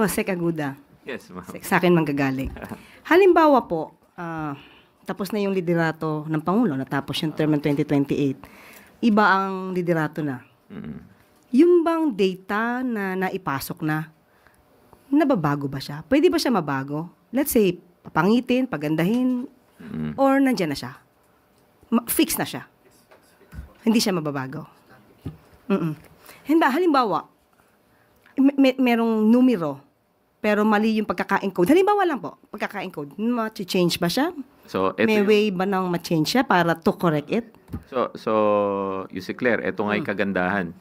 ako, Sec Aguda. Yes, ma'am. Sa akin manggagaling. Halimbawa po, tapos na yung liderato ng Pangulo, natapos yung term ng 2028. Iba ang liderato na. Yung bang data na naipasok na, nababago ba siya? Pwede ba siya mabago? Let's say, papangitin, pagandahin, or nandyan na siya? Fix na siya? Hindi siya mababago? Halimbawa, merong numero, pero mali yung pagkaka-encode. Halimbawa lang po, pagkaka-encode, ma-change ba siya? So, May way ba nang ma-change siya para to correct it? So Yuse Claire, ito nga'y kagandahan.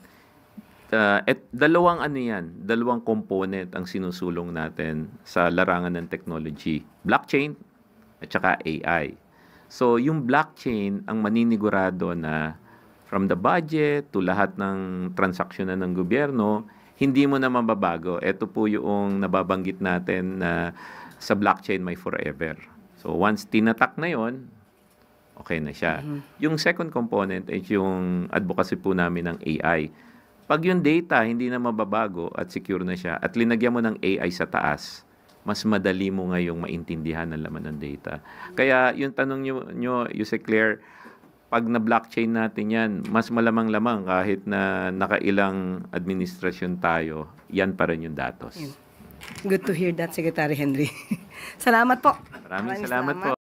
Dalawang component ang sinusulong natin sa larangan ng technology. Blockchain at saka AI. So, yung blockchain ang maninigurado na from the budget to lahat ng transaksyon ng gobyerno, hindi mo na mababago. Ito po yung nababanggit natin na sa blockchain may forever. So, once tinatak na yon, okay na siya. Yung second component ay yung advocacy po namin ng AI. Pag yung data hindi na mababago at secure na siya at linagyan mo ng AI sa taas, mas madali mo ngayong maintindihan ang laman ng data. Kaya yung tanong nyo Yuse Claire, pag na-blockchain natin yan, mas malamang-lamang kahit na nakailang administrasyon tayo, yan pa rin yung datos. Good to hear that, Secretary Henry. Salamat po. Maraming salamat po.